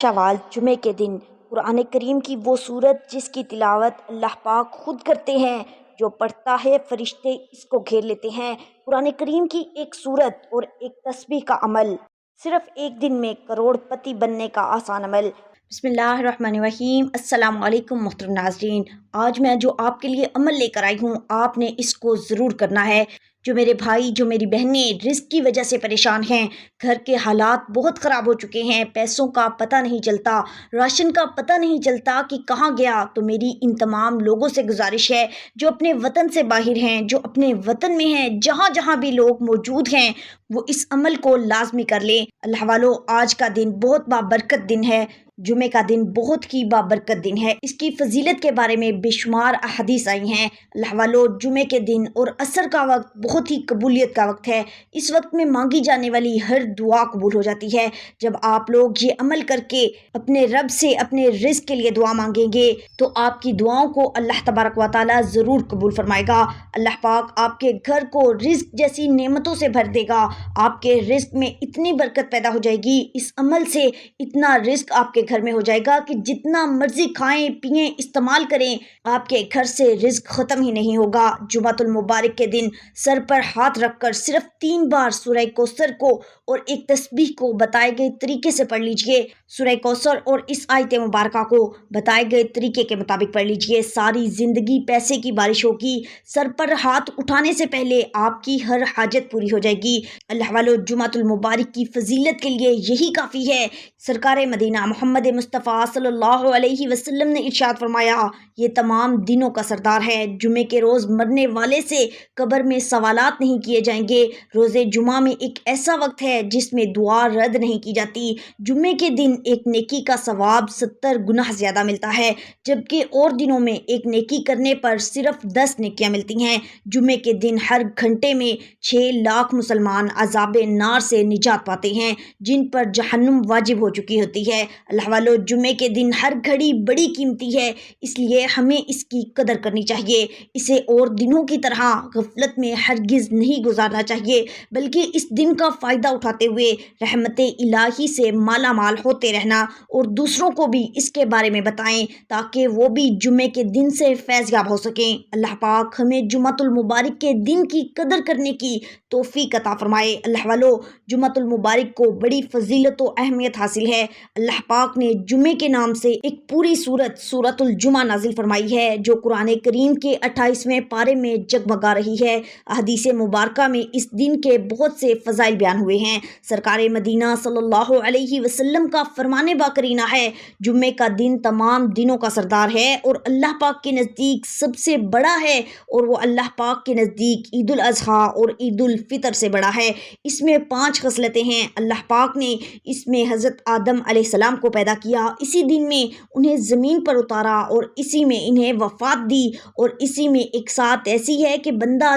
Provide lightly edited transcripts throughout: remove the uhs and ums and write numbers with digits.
شوال جمعے کے دن قرآن کریم کی وہ صورت جس کی تلاوت اللہ پاک خود کرتے ہیں، جو پڑھتا ہے فرشتے اس کو گھیر لیتے ہیں۔ قرآن کریم کی ایک صورت اور ایک تسبیح کا عمل، صرف ایک دن میں کروڑ پتی بننے کا آسان عمل۔ بسم اللہ الرحمن الرحیم۔ السلام علیکم محترم ناظرین، آج میں جو آپ کے لیے عمل لے کر آئی ہوں، آپ نے اس کو ضرور کرنا ہے۔ جو میرے بھائی، جو میری بہنیں رزق کی وجہ سے پریشان ہیں، گھر کے حالات بہت خراب ہو چکے ہیں، پیسوں کا پتہ نہیں چلتا، راشن کا پتہ نہیں چلتا کہ کہاں گیا، تو میری ان تمام لوگوں سے گزارش ہے جو اپنے وطن سے باہر ہیں، جو اپنے وطن میں ہیں، جہاں جہاں بھی لوگ موجود ہیں، وہ اس عمل کو لازمی کر لیں۔ اللہ والو، آج کا دن بہت بابرکت دن ہے۔ جمعے کا دن بہت ہی بابرکت دن ہے۔ اس کی فضیلت کے بارے میں بے شمار احادیث آئی ہیں۔ اللہ والو، جمعے کے دن اور عصر کا وقت بہت ہی قبولیت کا وقت ہے۔ اس وقت میں مانگی جانے والی ہر دعا قبول ہو جاتی ہے۔ جب آپ لوگ یہ عمل کر کے اپنے رب سے اپنے رزق کے لیے دعا مانگیں گے تو آپ کی دعاؤں کو اللہ تبارک و تعالی ضرور قبول فرمائے گا۔ اللہ پاک آپ کے گھر کو رزق جیسی نعمتوں سے بھر دے گا۔ آپ کے رزق میں اتنی برکت پیدا ہو جائے گی، اس عمل سے اتنا رزق آپ کے گھر میں ہو جائے گا کہ جتنا مرضی کھائیں پیئیں استعمال کریں، آپ کے گھر سے رزق ختم ہی نہیں ہوگا۔ جمعۃ المبارک کے دن سر پر ہاتھ رکھ کر صرف 3 بار سورہ کوثر کو اور ایک تسبیح کو بتائے گئے طریقے سے پڑھ لیجئے۔ سورہ کوثر اور اس آیت مبارکہ کو بتائے گئے طریقے کے مطابق پڑھ لیجئے۔ ساری زندگی پیسے کی بارش ہوگی۔ سر پر ہاتھ اٹھانے سے پہلے آپ کی ہر حاجت پوری ہو جائے گی۔ اللہ والو، جمعۃ المبارک کی فضیلت کے لیے یہی کافی ہے۔ سرکار مدینہ محمد مصطفیٰ صلی اللہ علیہ وسلم نے ارشاد فرمایا، یہ تمام دنوں کا سردار ہے۔ جمعے کے روز مرنے والے سے قبر میں سوالات نہیں کیے جائیں گے۔ روز جمعہ میں ایک ایسا وقت ہے جس میں دعا رد نہیں کی جاتی۔ جمعے کے دن ایک نیکی کا ثواب 70 گنا زیادہ ملتا ہے، جبکہ اور دنوں میں ایک نیکی کرنے پر صرف 10 نیکیاں ملتی ہیں۔ جمعے کے دن ہر گھنٹے میں 6 لاکھ مسلمان عذاب نار سے نجات پاتے ہیں، جن پر جہنم واجب ہو چکی ہوتی ہے۔ اللہ والو، جمعے کے دن ہر گھڑی بڑی قیمتی ہے، اس لیے ہمیں اس کی قدر کرنی چاہیے۔ اسے اور دنوں کی طرح غفلت میں ہرگز نہیں گزارنا چاہیے، بلکہ اس دن کا فائدہ اٹھاتے ہوئے رحمت الہی سے مالا مال ہوتے رہنا اور دوسروں کو بھی اس کے بارے میں بتائیں تاکہ وہ بھی جمعے کے دن سے فیض یاب ہو سکیں۔ اللہ پاک ہمیں جمعۃ المبارک کے دن کی قدر کرنے کی توفیق عطا فرمائے۔ اللہ والو، جمعۃ المبارک کو بڑی فضیلت و اہمیت حاصل ہے۔ اللہ پاک نے جمعے کے نام سے ایک پوری سورۃ الجمعہ نازل فرمائی ہے، جو قرآن کریم کے 28ویں پارے میں جگمگا رہی ہے۔ احادیث مبارکہ میں اس دن کے بہت سے فضائل بیان ہوئے ہیں۔ سرکار مدینہ صلی اللہ علیہ وسلم کا فرمان باقرینہ ہے، جمعے کا دن تمام دنوں کا سردار ہے اور اللہ پاک کے نزدیک سب سے بڑا ہے، اور وہ اللہ پاک کے نزدیک عید الاضحیٰ اور عید الفطر سے بڑا ہے۔ اس میں 5 خصلتیں ہیں۔ اللہ پاک نے اس میں حضرت آدم علیہ السلام کو پیدا کیا، اسی دن میں انہیں زمین پر اتارا اور اسی میں انہیں وفات دی، اور اسی میں ایک ساتھ ایسی ہے کہ بندہ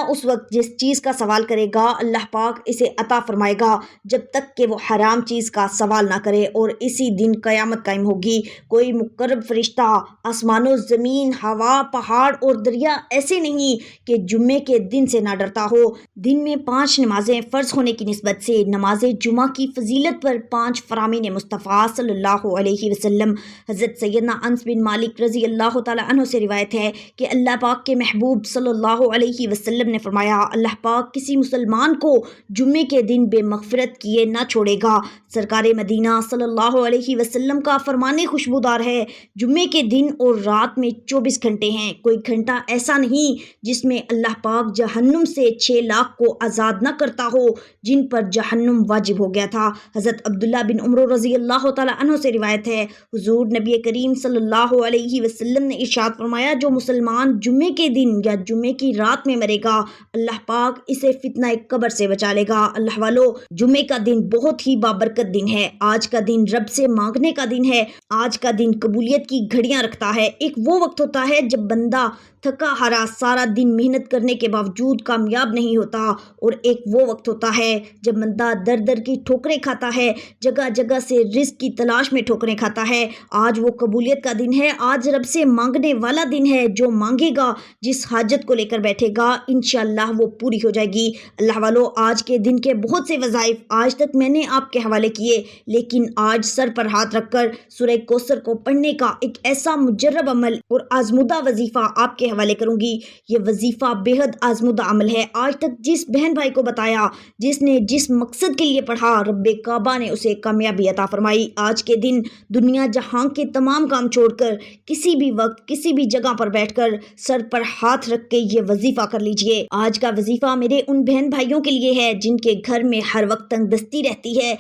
اس وقت جس چیز کا سوال کرے گا اللہ پاک اسے عطا فرمائے گا جب تک کہ وہ حرام چیز کا سوال نہ کرے، اور اسی دن قیامت قائم ہوگی۔ کوئی مقرب فرشتہ آسمان و زمین، ہوا، پہاڑ اور دریا ایسے نہیں کہ جمعے کے دن سے نہ ڈرتا ہو۔ دن میں 5 نمازیں فرض ہونے کی نسبت سے نماز جمعہ کی فضیلت پر 5 فرامین مصطفیٰ صلی اللہ علیہ وسلم حضرت سیدنا انس بن مالک رضی اللہ تعالیٰ عنہ سے روایت ہے کہ اللہ پاک کے محبوب صلی اللہ علیہ وسلم نے فرمایا، اللہ پاک کسی مسلمان کو جمعے کے دن بے مغفرت کیے نہ چھوڑے گا۔ سرکار مدینہ صلی اللہ علیہ وسلم کا فرمان خوشبودار ہے، جمعے کے دن اور رات میں 24 گھنٹے ہیں، کوئی گھنٹہ ایسا نہیں جس میں اللہ پاک جہنم سے 6 لاکھ کو آزاد نہ کرتا ہو جن پر جہنم واجب ہو گیا تھا۔ حضرت عبداللہ بن عمر رضی اللہ تعالیٰ عنہ سے روایت ہے، حضور نبی کریم صلی اللہ علیہ وسلم نے ارشاد فرمایا، جو مسلمان جمعے کے دن یا جمعے کی رات میں مرے گا اللہ پاک اسے فتنہ قبر سے بچا لے گا۔ اللہ والو، جمعے کا دن بہت ہی بابرکت دن ہے۔ آج کا دن رب سے مانگنے کا دن ہے۔ آج کا دن قبولیت کی گھڑیاں رکھتا ہے۔ ایک وہ وقت ہوتا ہے جب بندہ تھکا ہارا سارا دن محنت کرنے کے باوجود کامیاب نہیں ہوتا، اور ایک وہ وقت ہوتا ہے جب بندہ در در کی ٹھوکریں کھاتا ہے، جگہ جگہ سے رزق کی تلاش میں ٹھوکریں کھاتا ہے۔ آج وہ قبولیت کا دن ہے، آج رب سے مانگنے والا دن ہے۔ جو مانگے گا، جس حاجت کو لے کر بیٹھے گا، انشاءاللہ وہ پوری ہو جائے گی۔ اللہ والو، آج کے دن کے بہت سے وظائف آج تک میں نے آپ کے حوالے کیے، لیکن آج سر پر ہاتھ رکھ کر سورہ کوثر کو پڑھنے کا ایک ایسا مجرب عمل اور آزمودہ وظیفہ آپ کے حوالے کروں گی۔ یہ وظیفہ بے حد آزمودہ عمل ہے۔ آج تک جس بہن بھائی کو بتایا، جس نے جس مقصد کے لیے پڑھا، رب کعبہ نے اسے کامیابی عطا فرمائی۔ آج کے دن دنیا جہاں کے تمام کام چھوڑ کر کسی بھی وقت کسی بھی جگہ پر بیٹھ کر سر پر ہاتھ رکھ کے یہ وظیفہ کر لیجئے۔ آج کا وظیفہ میرے ان بہن بھائیوں کے لیے ہے جن کے گھر میں ہر وقت تنگ دستی رہتی ہے،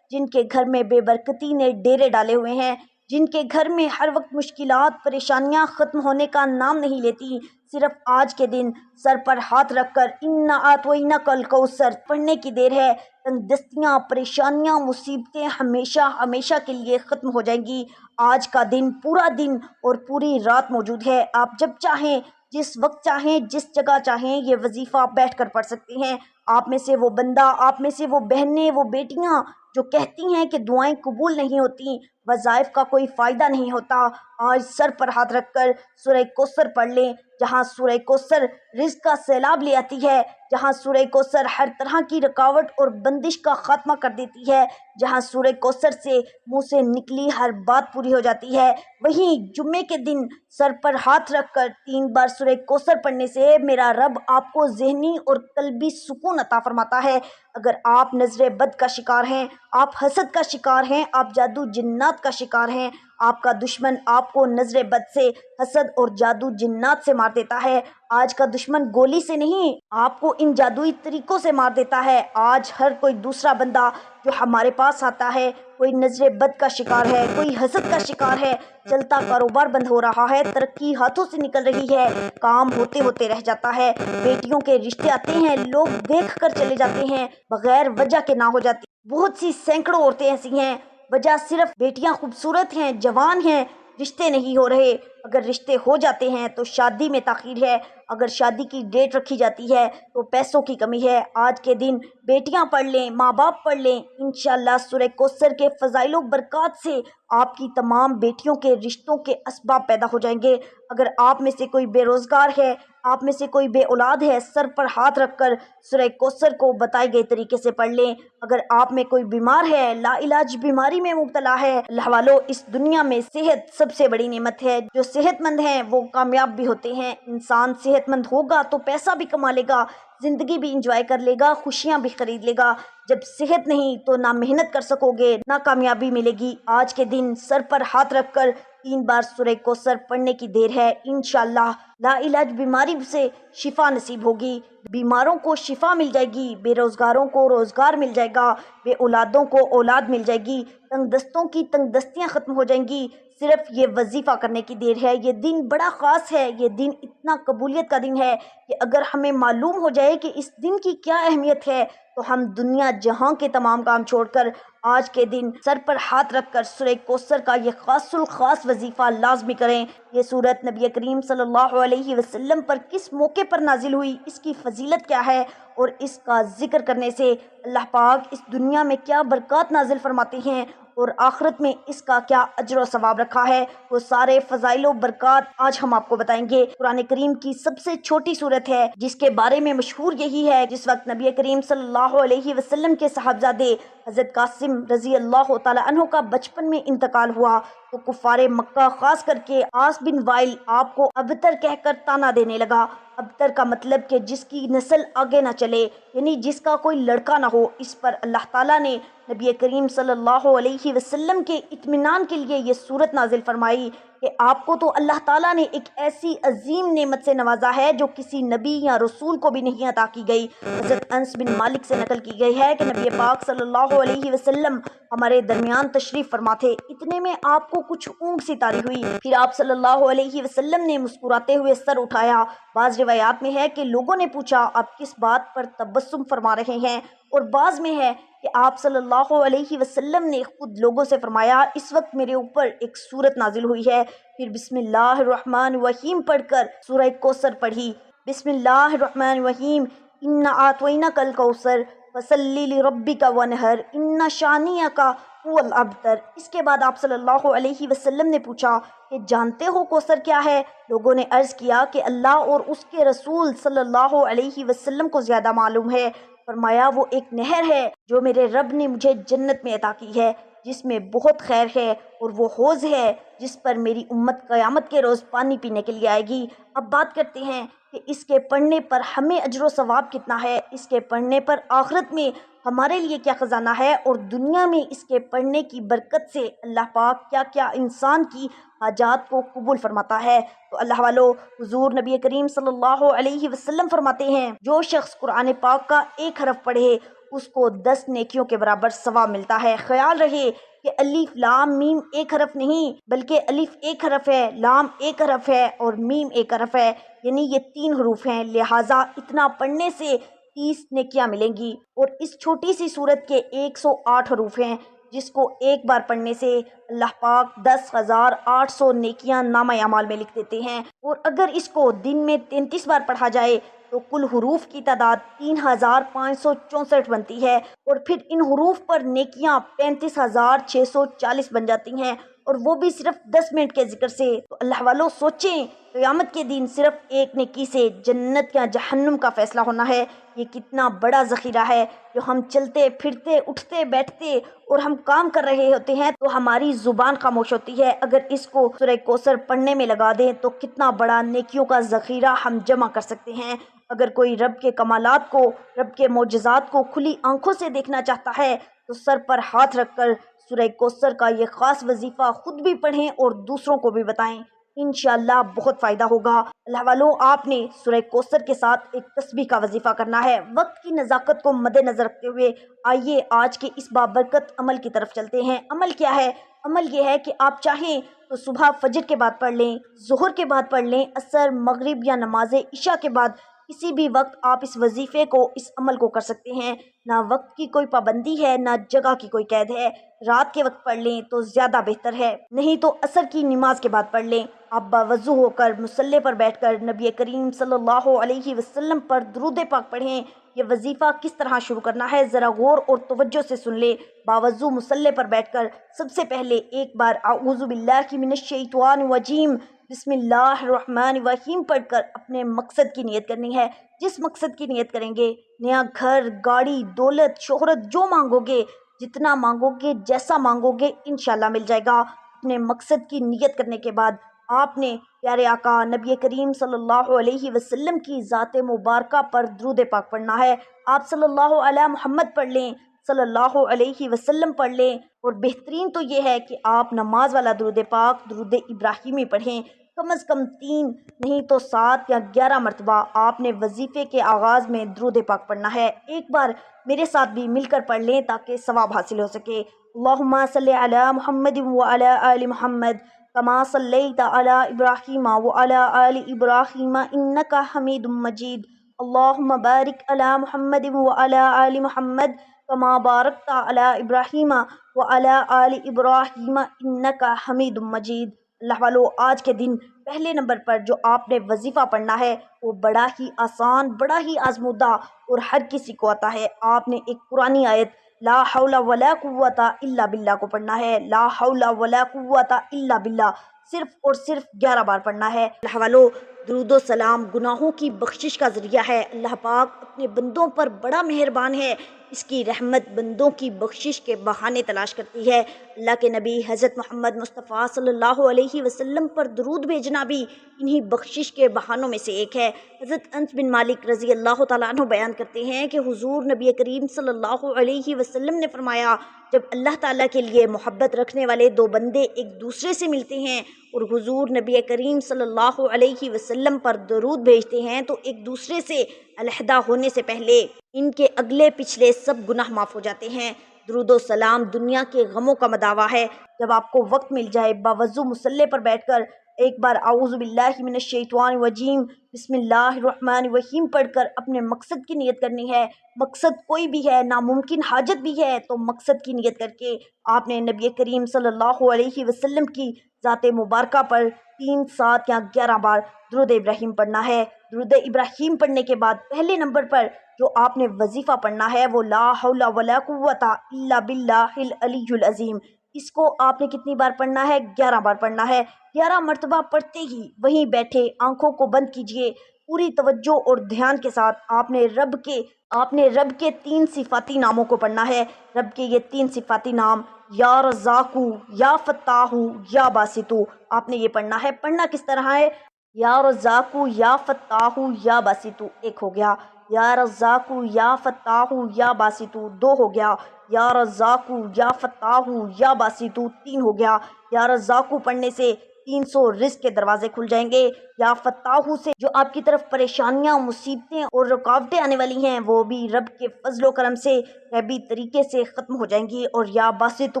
جن کے گھر میں بے برکتی نے ڈیرے ڈالے ہوئے ہیں، جن کے گھر میں ہر وقت مشکلات پریشانیاں ختم ہونے کا نام نہیں لیتی۔ صرف آج کے دن سر پر ہاتھ رکھ کر اِنَّا أَعْطَيْنَاكَ الْكَوْثَرَ پڑھنے کی دیر ہے۔ تنگ دستیاں، پریشانیاں، مصیبتیں ہمیشہ ہمیشہ کے لیے ختم ہو جائیں گی۔ آج کا دن، پورا دن اور پوری رات موجود ہے۔ آپ جب چاہیں، جس وقت چاہیں، جس جگہ چاہیں یہ وظیفہ بیٹھ کر پڑھ سکتے ہیں۔ آپ میں سے وہ بندہ، آپ میں سے وہ بہنیں، وہ بیٹیاں جو کہتی ہیں کہ دعائیں قبول نہیں ہوتی، وظائف کا کوئی فائدہ نہیں ہوتا، آج سر پر ہاتھ رکھ کر سورہ کوثر پڑھ لیں، جہاں سورہ کوثر رزق کا سیلاب لے آتی ہے، جہاں سورہ کوثر ہر طرح کی رکاوٹ اور بندش کا خاتمہ کر دیتی ہے، جہاں سورہ کوثر سے منہ سے نکلی ہر بات پوری ہو جاتی ہے، وہیں جمعے کے دن سر پر ہاتھ رکھ کر 3 بار سورہ کوثر پڑھنے سے میرا رب آپ کو ذہنی اور قلبی سکون عطا فرماتا ہے۔ اگر آپ نظر بد کا شکار ہیں، آپ حسد کا شکار ہیں، آپ جادو جنات کا شکار ہیں، آپ کا دشمن آپ کو نظر بد سے، حسد اور جادو جنات سے مار دیتا ہے۔ آج کا دشمن گولی سے نہیں، آپ کو ان جادوئی طریقوں سے مار دیتا ہے۔ آج ہر کوئی دوسرا بندہ جو ہمارے پاس آتا ہے، کوئی نظر بد کا شکار ہے، کوئی حسد کا شکار ہے، چلتا کاروبار بند ہو رہا ہے، ترقی ہاتھوں سے نکل رہی ہے، کام ہوتے ہوتے رہ جاتا ہے، بیٹیوں کے رشتے آتے ہیں، لوگ دیکھ کر چلے جاتے ہیں، بغیر وجہ کے نہ ہو جاتی۔ بہت سی سینکڑوں عورتیں ایسی ہیں، وجہ صرف بیٹیاں خوبصورت ہیں، جوان ہیں، رشتے نہیں ہو رہے۔ اگر رشتے ہو جاتے ہیں تو شادی میں تاخیر ہے، اگر شادی کی ڈیٹ رکھی جاتی ہے تو پیسوں کی کمی ہے۔ آج کے دن بیٹیاں پڑھ لیں، ماں باپ پڑھ لیں، انشاءاللہ سورہ کوثر کے فضائل و برکات سے آپ کی تمام بیٹیوں کے رشتوں کے اسباب پیدا ہو جائیں گے۔ اگر آپ میں سے کوئی بے روزگار ہے، آپ میں سے کوئی بے اولاد ہے، سر پر ہاتھ رکھ کر سورہ کوثر کو بتائے گئے طریقے سے پڑھ لیں۔ اگر آپ میں کوئی بیمار ہے، لا علاج بیماری میں مبتلا ہے، اللہ والو، اس دنیا میں صحت سب سے بڑی نعمت ہے۔ جو صحت مند ہیں وہ کامیاب بھی ہوتے ہیں۔ انسان صحت مند ہوگا تو پیسہ بھی کما لے گا، زندگی بھی انجوائے کر لے گا، خوشیاں بھی خرید لے گا۔ جب صحت نہیں تو نہ محنت کر سکو گے، نہ کامیابی ملے گی۔ آج کے دن سر پر ہاتھ رکھ کر 3 بار سورہ کوثر پڑھنے کی دیر ہے۔ انشاءاللہ لا علاج بیماری سے شفا نصیب ہوگی، بیماروں کو شفا مل جائے گی، بے روزگاروں کو روزگار مل جائے گا، بے اولادوں کو اولاد مل جائے گی، تنگ دستوں کی تنگ دستیاں ختم ہو جائیں گی۔ صرف یہ وظیفہ کرنے کی دیر ہے۔ یہ دن بڑا خاص ہے، یہ دن اتنا قبولیت کا دن ہے کہ اگر ہمیں معلوم ہو جائے کہ اس دن کی کیا اہمیت ہے تو ہم دنیا جہاں کے تمام کام چھوڑ کر آج کے دن سر پر ہاتھ رکھ کر سورہ کوثر کا یہ خاص الخاص وظیفہ لازمی کریں۔ یہ سورت نبی کریم صلی اللہ علیہ وسلم پر کس موقع پر نازل ہوئی، اس کی فضیلت کیا ہے اور اس کا ذکر کرنے سے اللہ پاک اس دنیا میں کیا برکات نازل فرماتے ہیں اور آخرت میں اس کا کیا اجر و ثواب رکھا ہے، وہ سارے فضائل و برکات آج ہم آپ کو بتائیں گے۔ قرآن کریم کی سب سے چھوٹی سورت ہے جس کے بارے میں مشہور یہی ہے، جس وقت نبی کریم صلی اللہ علیہ وسلم کے صاحبزادے حضرت قاسم رضی اللہ تعالی عنہ کا بچپن میں انتقال ہوا تو کفار مکہ خاص کر کے عاص بن وائل آپ کو ابتر کہہ کر تانا دینے لگا۔ ابتر کا مطلب کہ جس کی نسل آگے نہ چلے، یعنی جس کا کوئی لڑکا نہ ہو۔ اس پر اللہ تعالیٰ نے نبی کریم صلی اللہ علیہ وسلم کے اطمینان کے لیے یہ سورت نازل فرمائی کہ آپ کو تو اللہ تعالیٰ نے ایک ایسی عظیم نعمت سے نوازا ہے جو کسی نبی یا رسول کو بھی نہیں عطا کی گئی۔ حضرت انس بن مالک سے نقل کی گئی ہے کہ نبی پاک صلی اللہ علیہ وسلم ہمارے درمیان تشریف فرما تھے، اتنے میں آپ کو کچھ اونگ سی طاری ہوئی، پھر آپ صلی اللہ علیہ وسلم نے مسکراتے ہوئے سر اٹھایا۔ بعض روایات میں ہے کہ لوگوں نے پوچھا آپ کس بات پر تبسم فرما رہے ہیں، اور بعض میں ہے کہ آپ صلی اللہ علیہ وسلم نے خود لوگوں سے فرمایا اس وقت میرے اوپر ایک سورت نازل ہوئی ہے، پھر بسم اللہ الرحمن الرحیم پڑھ کر سورہ کوثر پڑھی۔ بسم اللہ الرحمن الرحیم، انا اعطیناک الکوثر فصلی لربک وانحر ان شانئک هو الابتر۔ اس کے بعد آپ صلی اللہ علیہ وسلم نے پوچھا کہ جانتے ہو کوثر کیا ہے؟ لوگوں نے عرض کیا کہ اللہ اور اس کے رسول صلی اللہ علیہ وسلم کو زیادہ معلوم ہے۔ فرمایا وہ ایک نہر ہے جو میرے رب نے مجھے جنت میں عطا کی ہے، جس میں بہت خیر ہے، اور وہ حوض ہے جس پر میری امت قیامت کے روز پانی پینے کے لیے آئے گی۔ اب بات کرتے ہیں کہ اس کے پڑھنے پر ہمیں اجر و ثواب کتنا ہے، اس کے پڑھنے پر آخرت میں ہمارے لیے کیا خزانہ ہے، اور دنیا میں اس کے پڑھنے کی برکت سے اللہ پاک کیا کیا انسان کی حاجات کو قبول فرماتا ہے۔ تو اللہ والو، حضور نبی کریم صلی اللہ علیہ وسلم فرماتے ہیں جو شخص قرآن پاک کا ایک حرف پڑھے اس کو 10 نیکیوں کے برابر ثواب ملتا ہے۔ خیال رہے کہ الف لام میم ایک حرف نہیں، بلکہ الف ایک حرف ہے، لام ایک حرف ہے اور میم ایک حرف ہے، یعنی یہ 3 حروف ہیں، لہٰذا اتنا پڑھنے سے 30 نیکیاں ملیں گی۔ اور اس چھوٹی سی سورت کے 108 حروف ہیں جس کو ایک بار پڑھنے سے اللہ پاک 10,800 نیکیاں نامہ اعمال میں لکھ دیتے ہیں، اور اگر اس کو دن میں 33 بار پڑھا جائے تو کل حروف کی تعداد 3,564 بنتی ہے، اور پھر ان حروف پر نیکیاں 35,640 بن جاتی ہیں، اور وہ بھی صرف 10 منٹ کے ذکر سے۔ تو اللہ والوں سوچیں، قیامت کے دن صرف ایک نیکی سے جنت یا جہنم کا فیصلہ ہونا ہے۔ یہ کتنا بڑا ذخیرہ ہے جو ہم چلتے پھرتے اٹھتے بیٹھتے اور ہم کام کر رہے ہوتے ہیں تو ہماری زبان خاموش ہوتی ہے، اگر اس کو سورہ کوثر پڑھنے میں لگا دیں تو کتنا بڑا نیکیوں کا ذخیرہ ہم جمع کر سکتے ہیں۔ اگر کوئی رب کے کمالات کو، رب کے معجزات کو کھلی آنکھوں سے دیکھنا چاہتا ہے تو سر پر ہاتھ رکھ کر سورہ کوثر کا یہ خاص وظیفہ خود بھی پڑھیں اور دوسروں کو بھی بتائیں، انشاءاللہ بہت فائدہ ہوگا۔ اللہ والوں، آپ نے سورہ کوثر کے ساتھ ایک تسبیح کا وظیفہ کرنا ہے۔ وقت کی نزاکت کو مد نظر رکھتے ہوئے آئیے آج کے اس بابرکت عمل کی طرف چلتے ہیں۔ عمل کیا ہے؟ عمل یہ ہے کہ آپ چاہیں تو صبح فجر کے بعد پڑھ لیں، ظہر کے بعد پڑھ لیں، عصر، مغرب یا نماز عشاء کے بعد کسی بھی وقت آپ اس وظیفے کو، اس عمل کو کر سکتے ہیں۔ نہ وقت کی کوئی پابندی ہے، نہ جگہ کی کوئی قید ہے۔ رات کے وقت پڑھ لیں تو زیادہ بہتر ہے، نہیں تو عصر کی نماز کے بعد پڑھ لیں۔ آپ باوضو ہو کر مصلی پر بیٹھ کر نبی کریم صلی اللہ علیہ وسلم پر درود پاک پڑھیں۔ یہ وظیفہ کس طرح شروع کرنا ہے ذرا غور اور توجہ سے سن لیں۔ باوضو مصلی پر بیٹھ کر سب سے پہلے ایک بار اعوذ باللہ من الشیطان الرجیم بسم اللہ الرحمن الرحیم پڑھ کر اپنے مقصد کی نیت کرنی ہے۔ جس مقصد کی نیت کریں گے، نیا گھر، گاڑی، دولت، شہرت، جو مانگو گے، جتنا مانگو گے، جیسا مانگو گے، انشاءاللہ مل جائے گا۔ اپنے مقصد کی نیت کرنے کے بعد آپ نے پیارے آقا نبی کریم صلی اللہ علیہ وسلم کی ذات مبارکہ پر درود پاک پڑھنا ہے۔ آپ صلی اللہ علیہ محمد پڑھ لیں، صلی اللہ علیہ وسلم پڑھ لیں، اور بہترین تو یہ ہے کہ آپ نماز والا درود پاک، درود ابراہیمی پڑھیں۔ کم از کم 3 نہیں تو 7 یا 11 مرتبہ آپ نے وظیفے کے آغاز میں درود پاک پڑھنا ہے۔ ایک بار میرے ساتھ بھی مل کر پڑھ لیں تاکہ ثواب حاصل ہو سکے۔ اللہم صلی علی محمد وعلی آل محمد کما صلیت علی ابراہیم وعلی آل ابراہیم انک حمید مجید۔ اللہم بارک علی محمد وعلی آل محمد کما بارکت علی ابراہیم وعلی آل ابراہیم انک حمید مجید۔ اللہ والو، آج کے دن پہلے نمبر پر جو آپ نے وظیفہ پڑھنا ہے وہ بڑا ہی آسان، بڑا ہی آزمودہ اور ہر کسی کو آتا ہے۔ آپ نے ایک قرآنی آیت لا حول ولا قوت الا باللہ کو پڑھنا ہے۔ لا حول ولا قوت الا باللہ صرف اور صرف 11 بار پڑھنا ہے۔ اللہ والو، درود و سلام گناہوں کی بخشش کا ذریعہ ہے۔ اللہ پاک اپنے بندوں پر بڑا مہربان ہے، اس کی رحمت بندوں کی بخشش کے بہانے تلاش کرتی ہے۔ اللہ کے نبی حضرت محمد مصطفیٰ صلی اللہ علیہ وسلم پر درود بھیجنا بھی انہی بخشش کے بہانوں میں سے ایک ہے۔ حضرت انس بن مالک رضی اللہ تعالیٰ عنہ بیان کرتے ہیں کہ حضور نبی کریم صلی اللہ علیہ وسلم نے فرمایا، جب اللہ تعالیٰ کے لیے محبت رکھنے والے 2 بندے ایک دوسرے سے ملتے ہیں اور حضور نبی کریم صلی اللہ علیہ وسلم پر درود بھیجتے ہیں تو ایک دوسرے سے علیحدہ ہونے سے پہلے ان کے اگلے پچھلے سب گناہ معاف ہو جاتے ہیں۔ درود و سلام دنیا کے غموں کا مداوا ہے۔ جب آپ کو وقت مل جائے باوضو مصلی پر بیٹھ کر ایک بار اعوذ باللہ من الشیطان الرجیم بسم اللہ الرحمن الرحیم پڑھ کر اپنے مقصد کی نیت کرنی ہے۔ مقصد کوئی بھی ہے، ناممکن حاجت بھی ہے تو مقصد کی نیت کر کے آپ نے نبی کریم صلی اللہ علیہ وسلم کی ذات مبارکہ پر 3، 7 یا 11 بار درود ابراہیم پڑھنا ہے۔ درود ابراہیم پڑھنے کے بعد پہلے نمبر پر جو آپ نے وظیفہ پڑھنا ہے وہ لا حول ولا قوت الا باللہ العلی العظیم، اس کو آپ نے کتنی بار پڑھنا ہے؟ 11 بار پڑھنا ہے۔ 11 مرتبہ پڑھتے ہی وہیں بیٹھے آنکھوں کو بند کیجئے، پوری توجہ اور دھیان کے ساتھ آپ نے رب کے 3 صفاتی ناموں کو پڑھنا ہے۔ رب کے یہ 3 صفاتی نام یا رزاقو، یا فتاحو، یا باسطو، آپ نے یہ پڑھنا ہے۔ پڑھنا کس طرح ہے؟ یا رزاقو یا فتاحو یا باسطو، ایک ہو گیا۔ یا رزاقو یا فتاحو یا باسطو، 2 ہو گیا۔ یا رزاقو یا فتاحو یا باسطو، 3 ہو گیا۔ یا رزاقو پڑھنے سے 300 رزق کے دروازے کھل جائیں گے۔ یا فتاحو سے جو آپ کی طرف پریشانیاں، مصیبتیں اور رکاوٹیں آنے والی ہیں وہ بھی رب کے فضل و کرم سے غیبی طریقے سے ختم ہو جائیں گی۔ اور یا باسطو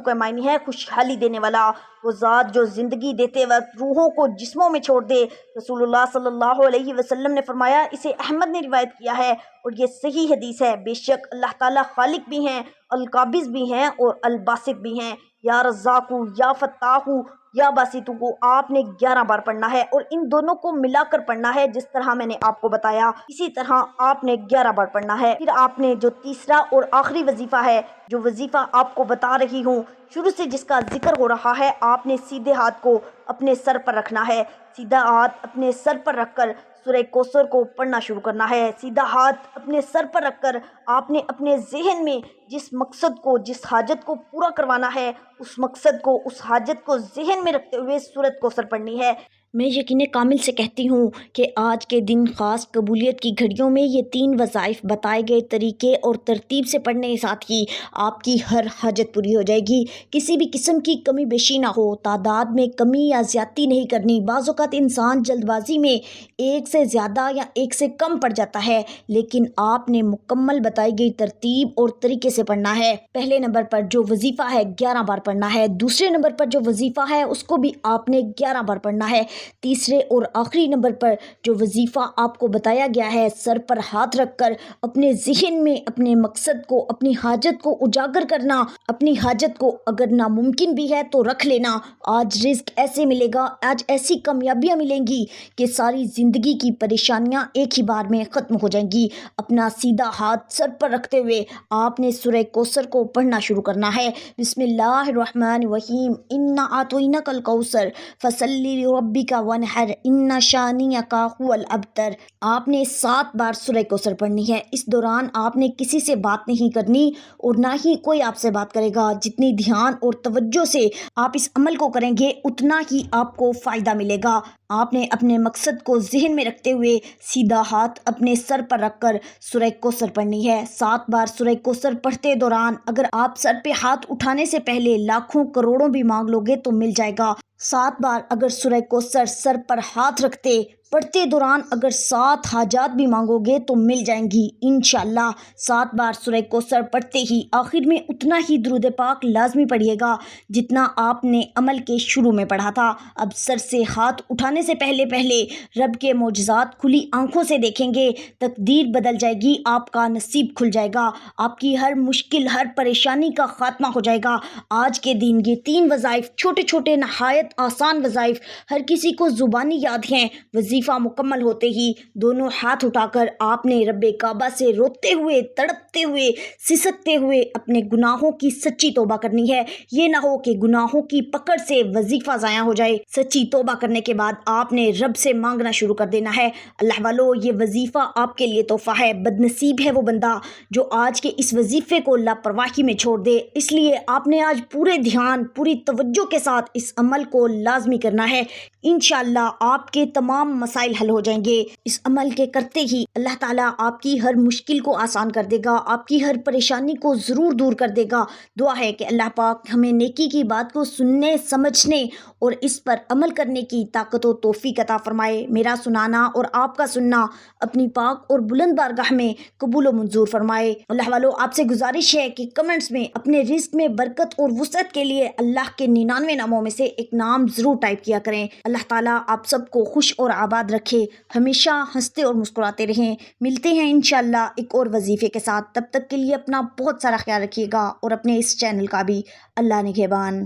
کا معنی ہے خوشحالی دینے والا، وہ ذات جو زندگی دیتے وقت روحوں کو جسموں میں چھوڑ دے۔ رسول اللہ صلی اللہ علیہ وسلم نے فرمایا، اسے احمد نے روایت کیا ہے اور یہ صحیح حدیث ہے، بے شک اللہ تعالیٰ خالق بھی ہیں، القابض بھی ہیں اور الباسط بھی ہیں۔ یا رزاقو یا فتاحو یا باسطو کو آپ نے 11 بار پڑھنا ہے اور ان دونوں کو ملا کر پڑھنا ہے، جس طرح میں نے آپ کو بتایا اسی طرح آپ نے 11 بار پڑھنا ہے۔ پھر آپ نے جو تیسرا اور آخری وظیفہ ہے، جو وظیفہ آپ کو بتا رہی ہوں شروع سے جس کا ذکر ہو رہا ہے، آپ نے سیدھے ہاتھ کو اپنے سر پر رکھنا ہے۔ سیدھا ہاتھ اپنے سر پر رکھ کر سورہ کوثر کو پڑھنا شروع کرنا ہے۔ سیدھا ہاتھ اپنے سر پر رکھ کر آپ نے اپنے ذہن میں جس مقصد کو، جس حاجت کو پورا کروانا ہے، اس مقصد کو، اس حاجت کو ذہن میں رکھتے ہوئے سورۃ کوثر پڑھنی ہے۔ میں یقین کامل سے کہتی ہوں کہ آج کے دن خاص قبولیت کی گھڑیوں میں یہ 3 وظائف بتائے گئے طریقے اور ترتیب سے پڑھنے کے ساتھ ہی آپ کی ہر حاجت پوری ہو جائے گی، کسی بھی قسم کی کمی بیشی نہ ہو۔ تعداد میں کمی یا زیادتی نہیں کرنی۔ بعض اوقات انسان جلد بازی میں ایک سے زیادہ یا ایک سے کم پڑھ جاتا ہے، لیکن آپ نے مکمل بتائی گئی ترتیب اور طریقے سے پڑھنا ہے۔ پہلے نمبر پر جو وظیفہ ہے 11 بار پڑھنا ہے۔ دوسرے نمبر پر جو وظیفہ ہے اس کو بھی آپ نے 11 بار پڑھنا ہے۔ تیسرے اور آخری نمبر پر جو وظیفہ آپ کو بتایا گیا ہے، سر پر ہاتھ رکھ کر اپنے ذہن میں اپنے مقصد کو، اپنی حاجت کو اجاگر کرنا، اپنی حاجت کو اگر ناممکن بھی ہے تو رکھ لینا۔ آج رزق ایسے ملے گا، آج ایسی کامیابیاں ملیں گی کہ ساری زندگی کی پریشانیاں ایک ہی بار میں ختم ہو جائیں گی۔ اپنا سیدھا ہاتھ سر پر رکھتے ہوئے آپ نے سورہ کوثر کو پڑھنا شروع کرنا ہے۔ بسم اللہ الرحمن الرحیم، انا اعطیناک الکوثر فصلی لربک وانحر ان شانئک ھو الابتر۔ آپ نے 7 بار سورہ کوثر پڑھنی ہے۔ اس دوران آپ نے کسی سے بات نہیں کرنی اور نہ ہی کوئی آپ سے بات کرے گا۔ جتنی دھیان اور توجہ سے آپ اس عمل کو کریں گے اتنا ہی آپ کو فائدہ ملے گا۔ آپ نے اپنے مقصد کو ذہن میں رکھتے ہوئے سیدھا ہاتھ اپنے سر پر رکھ کر سورہ کوثر پڑھنی ہے۔ 7 بار سورہ کوثر پڑھتے دوران اگر آپ سر پہ ہاتھ اٹھانے سے پہلے لاکھوں کروڑوں بھی مانگ لو گے تو مل جائے گا۔ 7 بار اگر سورہ کوثر سر پر ہاتھ رکھتے پڑھتے دوران اگر 7 حاجات بھی مانگو گے تو مل جائیں گی انشاءاللہ۔ 7 بار سورہ کوثر پڑھتے ہی آخر میں اتنا ہی درود پاک لازمی پڑھیے گا جتنا آپ نے عمل کے شروع میں پڑھا تھا۔ اب سر سے ہاتھ اٹھانے سے پہلے رب کے معجزات کھلی آنکھوں سے دیکھیں گے، تقدیر بدل جائے گی، آپ کا نصیب کھل جائے گا، آپ کی ہر مشکل، ہر پریشانی کا خاتمہ ہو جائے گا۔ آج کے دن یہ 3 وظائف، چھوٹے چھوٹے نہایت آسان وظائف، ہر کسی کو زبانی یاد ہیں۔ وظیفہ مکمل ہوتے ہی دونوں ہاتھ اٹھا کر آپ نے رب کعبہ سے روتے ہوئے، تڑپتے ہوئے، سسکتے ہوئے اپنے گناہوں کی سچی توبہ کرنی ہے۔ یہ نہ ہو کہ گناہوں کی پکڑ سے وظیفہ ضائع ہو جائے۔ سچی توبہ کرنے کے بعد آپ نے رب سے مانگنا شروع کر دینا ہے۔ اللہ والو، یہ وظیفہ آپ کے لیے تحفہ ہے۔ بد نصیب ہے وہ بندہ جو آج کے اس وظیفے کو لاپرواہی میں چھوڑ دے۔ اس لیے آپ نے آج پورے دھیان، پوری توجہ کے ساتھ اس عمل کو لازمی کرنا ہے۔ انشاءاللہ آپ کے تمام مسائل حل ہو جائیں گے۔ اس عمل کے کرتے ہی اللہ تعالیٰ آپ کی ہر مشکل کو آسان کر دے گا، آپ کی ہر پریشانی کو ضرور دور کر دے گا۔ دعا ہے کہ اللہ پاک ہمیں نیکی کی بات کو سننے، سمجھنے اور اس پر عمل کرنے کی طاقت و توفیق عطا فرمائے۔ میرا سنانا اور آپ کا سننا اپنی پاک اور بلند بارگاہ میں قبول و منظور فرمائے۔ اللہ والو، آپ سے گزارش ہے کہ کمنٹس میں اپنے رزق میں برکت اور وسعت کے لیے اللہ کے 99 ناموں میں سے ایک نام ضرور ٹائپ کیا کریں۔ اللہ تعالیٰ آپ سب کو خوش اور آباد رکھے، ہمیشہ ہنستے اور مسکراتے رہیں۔ ملتے ہیں انشاءاللہ ایک اور وظیفے کے ساتھ، تب تک کے لیے اپنا بہت سارا خیال رکھیے گا اور اپنے اس چینل کا بھی۔ اللہ نگہبان۔